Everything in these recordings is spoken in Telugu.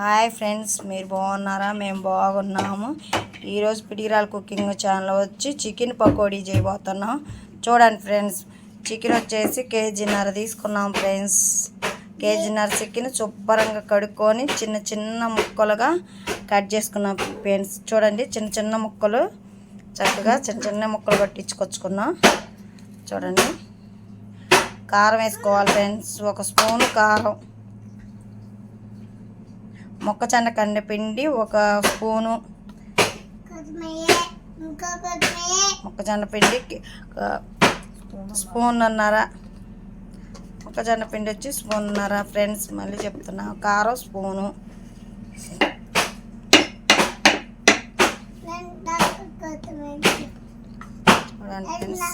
హాయ్ ఫ్రెండ్స్, మీరు బాగున్నారా? మేము బాగున్నాము. ఈరోజు పిడిగిరాల కుకింగ్ ఛానల్ వచ్చి చికెన్ పకోడీ చేయబోతున్నాం. చూడండి ఫ్రెండ్స్, చికెన్ వచ్చేసి కేజీన్నర తీసుకున్నాం ఫ్రెండ్స్. కేజీన్నర చికెన్ శుభ్రంగా కడుక్కొని చిన్న చిన్న ముక్కలుగా కట్ చేసుకున్నాం ఫ్రెండ్స్. చూడండి, చిన్న చిన్న ముక్కలు చక్కగా చిన్న చిన్న ముక్కలు పట్టించుకొచ్చుకున్నాం. చూడండి, కారం వేసుకోవాలి ఫ్రెండ్స్. 1 స్పూను కారం, మొక్కజొన్న కందిపిండి 1 స్పూను, మొక్కజొన్న పిండి స్పూన్నర, మొక్కజొన్న పిండి వచ్చి స్పూన్నర ఫ్రెండ్స్. మళ్ళీ చెప్తున్నా, కారం స్పూను, చూడండి ఫ్రెండ్స్.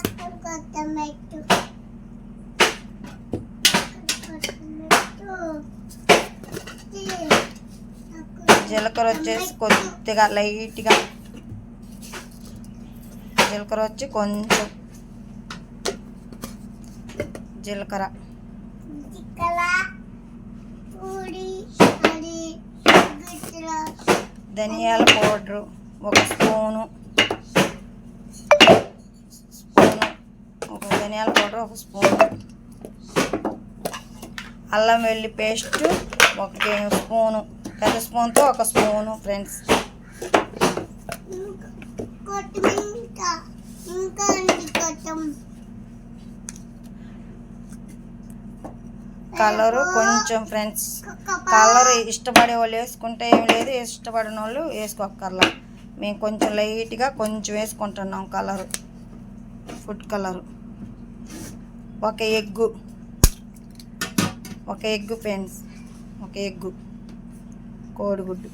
జీలకర్ర వచ్చేసి కొద్దిగా లైట్గా, జీలకర్ర వచ్చి కొంచెం జీలకర్ర, ధనియాల పౌడరు 1 స్పూను, ధనియాల పౌడర్ 1 స్పూను, అల్లం వెల్లుల్లి పేస్ట్ 1 స్పూను, పెద్ద స్పూన్తో 1 స్పూను ఫ్రెండ్స్. కలరు కొంచెం ఫ్రెండ్స్. కలర్ ఇష్టపడే వాళ్ళు వేసుకుంటే ఏం లేదు, ఇష్టపడిన వాళ్ళు వేసుకోక్కర్లా. మేము కొంచెం లైట్గా కొంచెం వేసుకుంటున్నాం colour, food colour. 1 egg, 1 egg friends, 1 egg, కోడిగుడ్డు,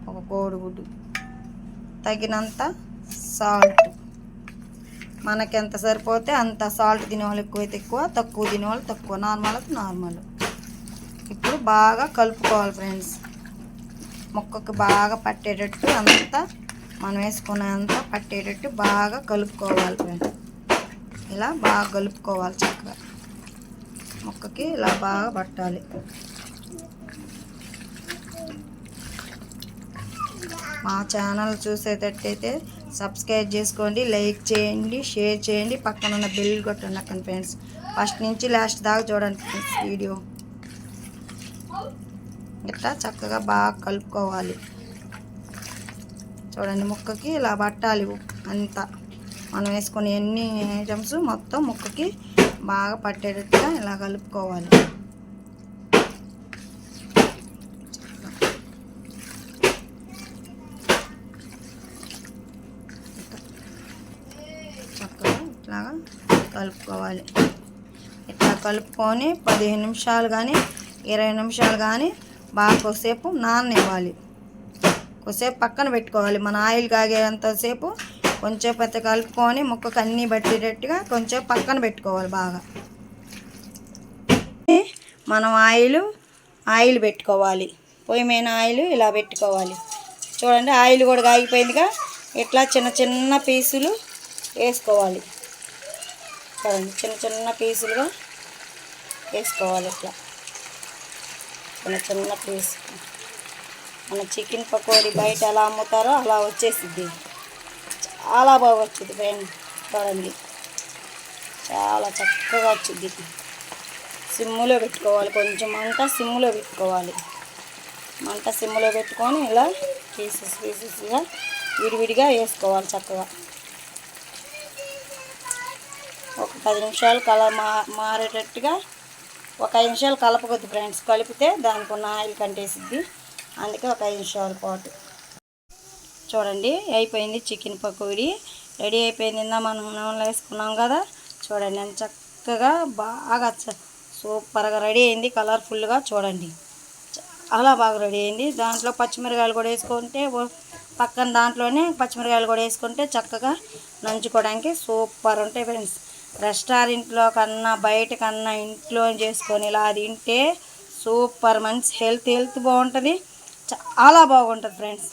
1 కోడిగుడ్డు, తగినంత సాల్ట్. మనకి ఎంత సరిపోతే అంత సాల్ట్. తినేవాళ్ళు ఎక్కువైతే ఎక్కువ, తక్కువ తినేవాళ్ళు తక్కువ, నార్మల్ అయితే నార్మల్. ఇప్పుడు బాగా కలుపుకోవాలి ఫ్రెండ్స్. ముక్కకు బాగా పట్టేటట్టు అంతా మనం వేసుకునేంత పట్టేటట్టు బాగా కలుపుకోవాలి ఫ్రెండ్స్. ఇలా బాగా కలుపుకోవాలి చక్కగా, ముక్కకి ఇలా బాగా పట్టాలి. మా ఛానల్ చూసేటట్టయితే సబ్స్క్రైబ్ చేసుకోండి, లైక్ చేయండి, షేర్ చేయండి, పక్కన ఉన్న బెల్ కొట్టండి ఫ్రెండ్స్. ఫస్ట్ నుంచి లాస్ట్ దాకా చూడండి ఫ్రెండ్స్ వీడియో. ఇట్లా చక్కగా బాగా కలుపుకోవాలి. చూడండి, ముక్కకి ఇలా పట్టాలి అంతా. మనం వేసుకునే అన్ని ఐటమ్స్ మొత్తం ముక్కకి బాగా పట్టేటట్టుగా ఇలా కలుపుకోవాలి. చక్కగా ఇట్లాగా కలుపుకోవాలి. ఇట్లా కలుపుకొని 15 నిమిషాలు కానీ 20 నిమిషాలు కానీ బాగా కొద్దిసేపు నాననివ్వాలి. కొద్దిసేపు పక్కన పెట్టుకోవాలి. మన ఆయిల్ కాగేంతసేపు కొంచెం పెద్ద కలుపుకొని ముక్కకు అన్నీ పట్టేటట్టుగా కొంచెం పక్కన పెట్టుకోవాలి. బాగా మనం ఆయిల్ పెట్టుకోవాలి. పొయ్యి మీద ఆయిల్ ఇలా పెట్టుకోవాలి. చూడండి, ఆయిల్ కూడా కాగిపోయిందిగా. ఇట్లా చిన్న చిన్న పీసులు వేసుకోవాలి. చూడండి, చిన్న చిన్న పీసులుగా వేసుకోవాలి. ఇట్లా చిన్న చిన్న పీసు. మన చికెన్ పకోడీ బయట ఎలా అమ్ముతారో అలా వచ్చేసిద్ది. చాలా బాగా వచ్చింది ఫ్రెండ్. చూడండి, చాలా చక్కగా వచ్చింది. సిమ్ములో పెట్టుకోవాలి. కొంచెం మంట సిమ్ములో పెట్టుకోవాలి. మంట సిమ్ములో పెట్టుకొని ఇలా పీసెస్గా విడివిడిగా వేసుకోవాలి చక్కగా. ఒక 10 నిమిషాలు కలర్ మారేటట్టుగా, ఒక 5 నిమిషాలు కలపకొద్దు ఫ్రెండ్స్. కలిపితే దానికి ఉన్న ఆయిల్ కంటేసిద్ది. అందుకే ఒక 5 నిమిషాల పాటు. చూడండి, అయిపోయింది చికెన్ పకోడీ. రెడీ అయిపోయింది. మనం నూనెలో వేసుకున్నాం కదా. చూడండి, ఎంత చక్కగా బాగా సూపర్గా రెడీ అయింది. కలర్ఫుల్గా చూడండి, చాలా బాగా రెడీ అయింది. దాంట్లో పచ్చిమిరకాయలు కూడా వేసుకుంటే, పక్కన దాంట్లోనే పచ్చిమిరకాయలు కూడా వేసుకుంటే చక్కగా నంచుకోవడానికి సూపర్ ఉంటాయి ఫ్రెండ్స్. రెస్టారెంట్లో కన్నా బయట కన్నా ఇంట్లో చేసుకొని ఇలా తింటే సూపర్. మంచి హెల్త్ బాగుంటుంది, చాలా బాగుంటుంది ఫ్రెండ్స్.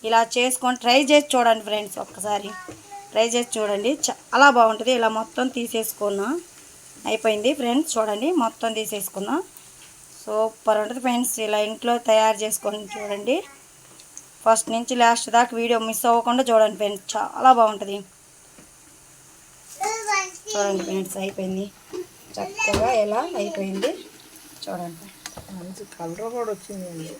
ఇలా చేసుకొని ట్రై చేసి చూడండి ఫ్రెండ్స్. ఒక్కసారి ట్రై చేసి చూడండి, చాలా బాగుంటుంది. ఇలా మొత్తం తీసేసుకున్నా అయిపోయింది ఫ్రెండ్స్. చూడండి, మొత్తం తీసేసుకున్నా. సూపర్ ఉంటుంది ఫ్రెండ్స్. ఇలా ఇంట్లో తయారు చేసుకొని చూడండి. ఫస్ట్ నుంచి లాస్ట్ దాకా వీడియో మిస్ అవ్వకుండా చూడండి ఫ్రెండ్స్, చాలా బాగుంటుంది. చూడండి ఫ్రెండ్స్, అయిపోయింది చక్కగా ఎలా అయిపోయింది చూడండి. మంచి కలర్ కూడా వచ్చింది.